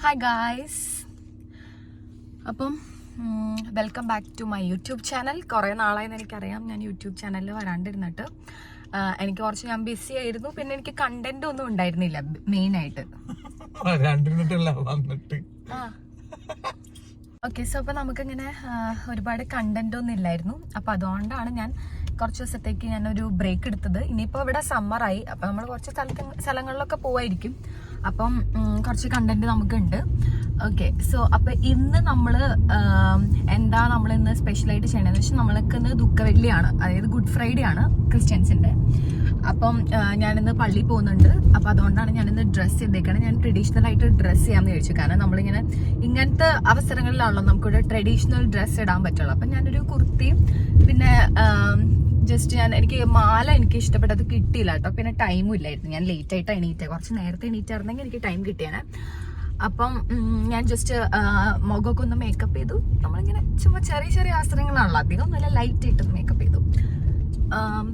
Hi guys, അപ്പം welcome back to my YouTube channel. കുറേ നാളായെന്ന് എനിക്കറിയാം ഞാൻ യൂട്യൂബ് ചാനലിൽ വരാണ്ടിരുന്നിട്ട്. എനിക്ക് കുറച്ച് ഞാൻ ബിസി ആയിരുന്നു, പിന്നെ എനിക്ക് കണ്ടന്റ് ഒന്നും ഉണ്ടായിരുന്നില്ല മെയിനായിട്ട്. ഓക്കെ, സോ അപ്പോൾ നമുക്കിങ്ങനെ ഒരുപാട് കണ്ടന്റ് ഒന്നും ഇല്ലായിരുന്നു. അപ്പോൾ അതുകൊണ്ടാണ് ഞാൻ കുറച്ച് ദിവസത്തേക്ക് ഞാനൊരു ബ്രേക്ക് എടുത്തത്. ഇനിയിപ്പോൾ ഇവിടെ സമ്മറായി, അപ്പോൾ നമ്മൾ കുറച്ച് സ്ഥലങ്ങളിലൊക്കെ പോവായിരിക്കും. അപ്പം കുറച്ച് കണ്ടന്റ് നമുക്കുണ്ട്. ഓക്കെ, സോ അപ്പോൾ ഇന്ന് നമ്മൾ എന്താ നമ്മളിന്ന് സ്പെഷ്യലായിട്ട് ചെയ്യണമെന്ന് വെച്ചാൽ നമ്മൾക്ക് ഇന്ന് ദുഃഖവെള്ളിയാണ്, അതായത് ഗുഡ് ഫ്രൈഡേ ആണ് ക്രിസ്ത്യൻസിൻ്റെ. അപ്പം ഞാനിന്ന് പള്ളിയിൽ പോകുന്നുണ്ട്. അപ്പോൾ അതുകൊണ്ടാണ് ഞാനിന്ന് ഡ്രസ്സ് ചെയ്തേക്കാണ്. ഞാൻ ട്രഡീഷണൽ ആയിട്ട് ഡ്രസ്സ് ചെയ്യാമെന്ന് ചോദിച്ചു. കാരണം നമ്മളിങ്ങനെ ഇങ്ങനത്തെ അവസരങ്ങളിലാണല്ലോ നമുക്കൊരു ട്രഡീഷണൽ ഡ്രസ്സ് ഇടാൻ പറ്റുള്ളൂ. അപ്പം ഞാനൊരു കുർത്തിയും പിന്നെ ജസ്റ്റ് എനിക്ക് മാല എനിക്ക് ഇഷ്ടപ്പെട്ടത് കിട്ടിയില്ല കേട്ടോ. പിന്നെ ടൈമും ഇല്ലായിരുന്നു, ഞാൻ ലേറ്റ് ആയിട്ട് എണീറ്റേ. കുറച്ച് നേരത്തെ എണീറ്റായിരുന്നെങ്കിൽ എനിക്ക് ടൈം കിട്ടിയാണ്. അപ്പം ഞാൻ ജസ്റ്റ് മുഖമൊക്കെ ഒന്ന് മേക്കപ്പ് ചെയ്തു. നമ്മളിങ്ങനെ ചുമ്മാ ചെറിയ ചെറിയ അവസരങ്ങളാണല്ലോ, അധികം നല്ല ലൈറ്റ് ആയിട്ട് മേക്കപ്പ് ചെയ്തു.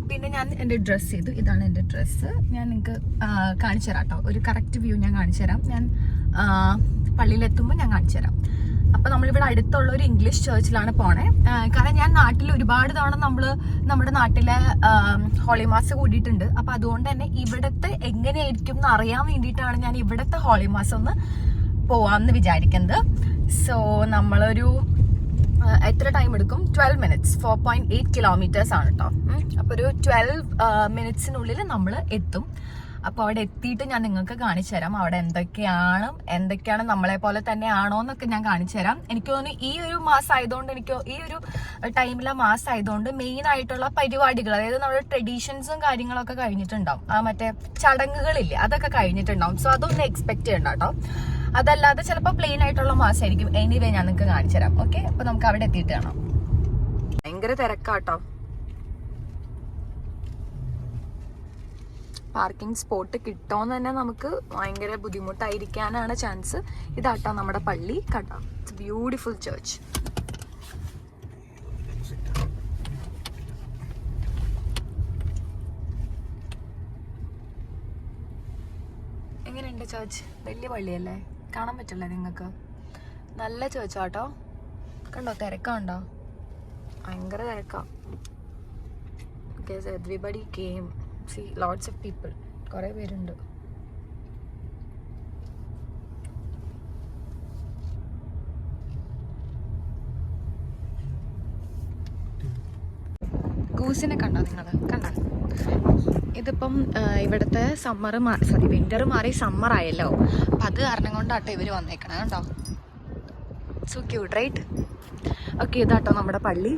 പിന്നെ ഞാൻ എൻ്റെ ഡ്രസ്സ് ചെയ്തു. ഇതാണ് എൻ്റെ ഡ്രസ്സ്. ഞാൻ നിങ്ങൾക്ക് കാണിച്ചു തരാം കേട്ടോ, ഒരു കറക്റ്റ് വ്യൂ ഞാൻ കാണിച്ചു തരാം. ഞാൻ പള്ളിയിലെത്തുമ്പോൾ ഞാൻ കാണിച്ചു തരാം. അപ്പം നമ്മളിവിടെ അടുത്തുള്ള ഒരു ഇംഗ്ലീഷ് ചേർച്ചിലാണ് പോണേ. കാരണം ഞാൻ നാട്ടിൽ ഒരുപാട് തവണ നമ്മുടെ നാട്ടിലെ ഹോളി മാസ് കൂടിയിട്ടുണ്ട്. അപ്പം അതുകൊണ്ട് തന്നെ ഇവിടുത്തെ എങ്ങനെയായിരിക്കും എന്ന് അറിയാൻ വേണ്ടിയിട്ടാണ് ഞാൻ ഇവിടുത്തെ ഹോളി മാസം ഒന്ന് പോവാമെന്ന് വിചാരിക്കുന്നത്. സോ നമ്മളൊരു എത്ര ടൈം എടുക്കും? 12 minutes, 4.8 kilometers ആണ് കേട്ടോ. അപ്പോൾ ഒരു 12 minutesനുള്ളിൽ നമ്മൾ എത്തും. അപ്പോൾ അവിടെ എത്തിയിട്ട് ഞാൻ നിങ്ങൾക്ക് കാണിച്ചു തരാം അവിടെ എന്തൊക്കെയാണ് നമ്മളെ പോലെ തന്നെ ആണോ എന്നൊക്കെ ഞാൻ കാണിച്ചു തരാം. എനിക്ക് തോന്നുന്നു ഈ ഒരു മാസം ആയതുകൊണ്ട്, ഈ ഒരു ടൈമിലെ മാസം ആയതുകൊണ്ട് മെയിൻ ആയിട്ടുള്ള പരിപാടികൾ, അതായത് നമ്മുടെ ട്രഡീഷൻസും കാര്യങ്ങളൊക്കെ കഴിഞ്ഞിട്ടുണ്ടാവും. മറ്റേ ചടങ്ങുകളില്ലേ, അതൊക്കെ കഴിഞ്ഞിട്ടുണ്ടാവും. സോ അതൊന്നും എക്സ്പെക്ട് ചെയ്യണ്ട കേട്ടോ. അതല്ലാതെ ചിലപ്പോൾ പ്ലെയിൻ ആയിട്ടുള്ള മാസമായിരിക്കും. എനിവേ ഞാൻ നിങ്ങൾക്ക് കാണിച്ചു തരാം. ഓക്കെ, അപ്പൊ നമുക്ക് അവിടെ എത്തിയിട്ട് കാണാം. ഭയങ്കര തിരക്കാട്ടോ. പാർക്കിംഗ് സ്പോട്ട് കിട്ടുമെന്ന് തന്നെ നമുക്ക് ഭയങ്കര ബുദ്ധിമുട്ടായിരിക്കാനാണ് ചാൻസ്. ഇതാട്ടോ നമ്മുടെ പള്ളി, കണ്ടോ? It's beautiful church. എങ്ങനെയുണ്ട് ചർച്ച്? വലിയ പള്ളിയല്ലേ, കാണാൻ പറ്റില്ലേ നിങ്ങൾക്ക്? നല്ല ചേർച്ചാട്ടോ. കണ്ടോ, തിരക്കാണ്ടോ? ഭയങ്കര തിരക്കാ. Everybody came. See, lots of people. കുറേ പേരുണ്ട്. ഗൂസിനെ കണ്ടോ നിങ്ങൾ? കണ്ടോ? ഇതിപ്പം ഇവിടുത്തെ വിന്റർ മാറി സമ്മർ ആയല്ലോ. അപ്പം അത് കാരണം കൊണ്ടാട്ടോ ഇവർ വന്നേക്കണേ. കണ്ടോ? So cute, right? ഓക്കെ, ഇതാട്ടോ നമ്മുടെ പള്ളി.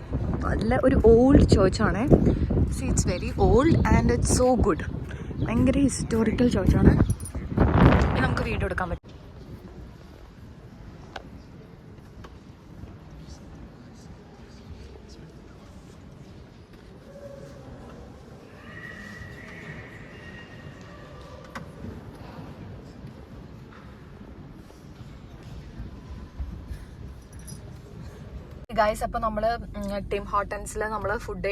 നല്ല ഒരു ഓൾഡ് ചേർച്ചാണ്. See, it's very old and it's so good. ഭയങ്കര ഹിസ്റ്റോറിക്കൽ ചേർച്ചാണ്. ഇനി നമുക്ക് വീഡിയോ എടുക്കാൻ പറ്റും. ഗൈസ്, അപ്പോൾ നമ്മൾ ടിം ഹോട്ടൻസിൽ നമ്മൾ ഫുഡ്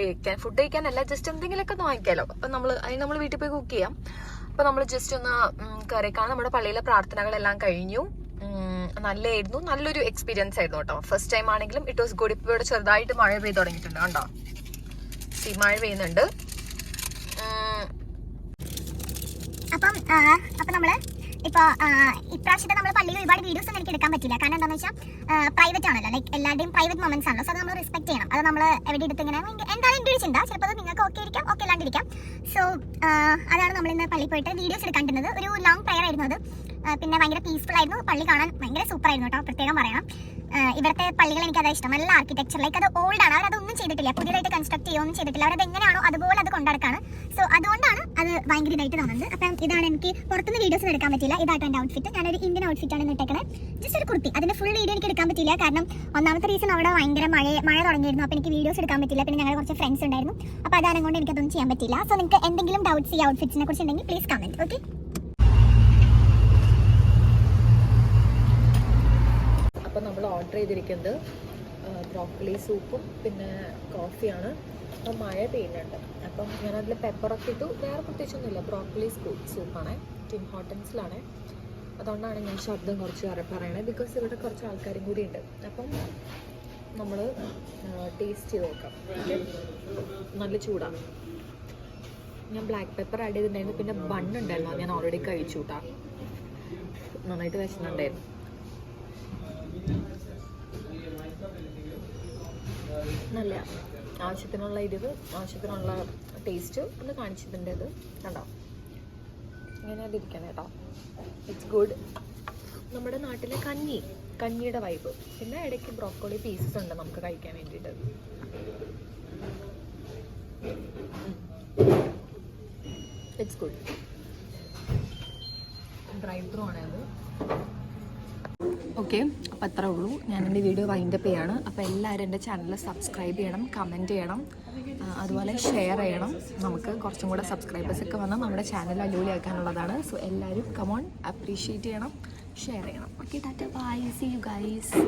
കഴിക്കാനല്ല, ജസ്റ്റ് എന്തെങ്കിലുമൊക്കെ ഒന്ന് വാങ്ങിക്കാമല്ലോ. അപ്പം നമ്മൾ വീട്ടിൽ പോയി കുക്ക് ചെയ്യാം. അപ്പം നമ്മൾ ജസ്റ്റ് ഒന്ന് കയറിക്കാണ്. നമ്മുടെ പള്ളിയിലെ പ്രാർത്ഥനകളെല്ലാം കഴിഞ്ഞു. നല്ലതായിരുന്നു, നല്ലൊരു എക്സ്പീരിയൻസ് ആയിരുന്നു കേട്ടോ. ഫസ്റ്റ് ടൈം ആണെങ്കിലും ഇറ്റ് വാസ് ഗുഡ്. ഇപ്പോൾ ഇവിടെ ചെറുതായിട്ട് മഴ പെയ്ത് തുടങ്ങിയിട്ടുണ്ട്, കണ്ടോ? മഴ പെയ്യുന്നുണ്ട്. അപ്പം നമ്മള് ഇപ്രാവശ്യത്തെ നമ്മൾ പള്ളിയിൽ ഒരുപാട് വീഡിയോസ് ഒന്നും എനിക്ക് എടുക്കാൻ പറ്റില്ല. കാരണം എന്താണെന്ന് വെച്ചാൽ പ്രൈവറ്റ് ആണല്ലോ, ലൈക്ക് എല്ലാവരുടെയും പ്രൈവറ്റ് മൊമെന്റ്സ് ആണല്ലോ. സോ അത് നമ്മൾ റെസ്പെക്ട് ചെയ്യണം. അത് നമ്മൾ എവിടെ എടുത്ത് ഇങ്ങനെ എന്തായാലും എൻ്റെ ഒരു ചിന്ത, ചിലപ്പോൾ അത് നിങ്ങൾക്ക് ഓക്കെ ഇരിക്കാം, ഓക്കെ അല്ലാണ്ടിരിക്കാം. സോ അതാണ് നമ്മൾ ഇന്ന് പള്ളിയിൽ പോയിട്ട് വീഡിയോസ് എടുക്കേണ്ടുന്നത്. ഒരു ലോങ് പ്രയർ ആയിരുന്നു അത്. പിന്നെ ഭയങ്കര പീസ്ഫുൾ ആയിരുന്നു. പള്ളി കാണാൻ ഭയങ്കര സൂപ്പർ ആയിരുന്നു കേട്ടോ, പ്രത്യേകം പറയണം. ഇവിടുത്തെ പള്ളികൾ എനിക്ക് അതാ ഇഷ്ടം. നല്ല ആർക്കിടെക്ചർ, ലൈക്ക് അത് ഓൾഡ് ആണ്. അവരതൊന്നും ചെയ്തിട്ടില്ല, പുതിയതായിട്ട് കൺസ്ട്രക്ട് ചെയ്യുകയൊന്നും ചെയ്തിട്ടില്ല. അവരത് എങ്ങനെയാണോ അതുപോലെ അത് കൊണ്ടുനടക്കാണ്. സോ അതുകൊണ്ടാണ് അത് ഭയങ്കര ഇതായിട്ട് തോന്നുന്നത്. അപ്പം ഇതാണ്, എനിക്ക് പുറത്തുനിന്ന് വീഡിയോസ് എടുക്കാൻ പറ്റില്ല. ഇതാട്ടോ എൻ്റെ ഔട്ട്ഫിറ്റ്. ഞാനൊരു ഇന്ത്യൻ ഔട്ട്ഫിറ്റാണ് ഇട്ടേക്കണേ. ജസ്റ്റ് ഒരു കുർത്തി. അതിൻ്റെ ഫുൾ വീഡിയോ എനിക്ക് എടുക്കാൻ പറ്റില്ല. കാരണം ഒന്നാമത്തെ റീസൺ അവിടെ ഭയങ്കര മഴ തുടങ്ങിയിരുന്നു. അപ്പോൾ എനിക്ക് വീഡിയോസ് എടുക്കാൻ പറ്റില്ല. പിന്നെ ഞങ്ങളുടെ കുറച്ച് ഫ്രണ്ട്സ് ഉണ്ടായിരുന്നു. അപ്പോൾ അതാണ് കൊണ്ട് എനിക്കതൊന്നും ചെയ്യാൻ പറ്റില്ല. സോ നിങ്ങൾക്ക് എന്തെങ്കിലും ഡൗട്ട്സ് ഈ ഔട്ട്ഫിറ്റ്സിനെ കുറിച്ച് ഉണ്ടെങ്കിൽ പ്ലീസ് കമൻറ്റ്. ഓക്കെ, അപ്പം നമ്മൾ ഓർഡർ ചെയ്തിരിക്കുന്നത് ബ്രോക്കലി സൂപ്പും പിന്നെ കോഫിയാണ്. അപ്പം മഴ പെയ്യുന്നുണ്ട്. അപ്പം ഞാനതിൽ പെപ്പറൊക്കെ ഇട്ടു. വേറെ പ്രത്യേകിച്ചൊന്നുമില്ല. ബ്രോക്കലി സൂപ്പാണ്, ടിം ഹോട്ടൻസിലാണ്. അതുകൊണ്ടാണ് ഞാൻ ശബ്ദം കുറച്ച് പറയണത്. ബിക്കോസ് ഇവിടെ കുറച്ച് ആൾക്കാരും കൂടി ഉണ്ട്. അപ്പം നമ്മൾ ടേസ്റ്റ് ചെയ്ത് നോക്കാം. നല്ല ചൂടാണ്. ഞാൻ ബ്ലാക്ക് പെപ്പർ ആഡ് ചെയ്തിട്ടുണ്ടായിരുന്നു. പിന്നെ ബണ്ണുണ്ടായിരുന്നു, അത് ഞാൻ ഓൾറെഡി കഴിച്ചു കൂട്ടാ. നന്നായിട്ട് വിശന്നുണ്ടായിരുന്നു. നല്ല ആവശ്യത്തിനുള്ള എരിവ്, ആവശ്യത്തിനുള്ള ടേസ്റ്റ് ഒന്ന് കാണിച്ചിട്ടുണ്ട്. ഇത് കണ്ടോ, ഇങ്ങനെ അതിരിക്കണം കേട്ടോ. It's good. നമ്മുടെ നാട്ടിലെ കഞ്ഞിയുടെ വൈബ്. പിന്നെ ഇടയ്ക്ക് ബ്രോക്കോളി പീസസ് ഉണ്ട് നമുക്ക് കഴിക്കാൻ വേണ്ടിയിട്ട്. It's good. ഡ്രൈവ് ത്രൂ ആണത്. ഓക്കെ, അപ്പോൾ അത്രേ ഉള്ളൂ. ഞാൻ എൻ്റെ വീഡിയോ വൈൻഡപ്പ് ചെയ്യാണ്. അപ്പോൾ എല്ലാവരും എൻ്റെ ചാനൽ സബ്സ്ക്രൈബ് ചെയ്യണം, കമൻറ്റ് ചെയ്യണം, അതുപോലെ ഷെയർ ചെയ്യണം. നമുക്ക് കുറച്ചും കൂടെ സബ്സ്ക്രൈബേഴ്സൊക്കെ വന്നാൽ നമ്മുടെ ചാനൽ അടിപൊളിയാക്കാനുള്ളതാണ്. സോ എല്ലാവരും കമോൺ, അപ്രീഷിയേറ്റ് ചെയ്യണം, ഷെയർ ചെയ്യണം. Okay, tata, bye, see you guys.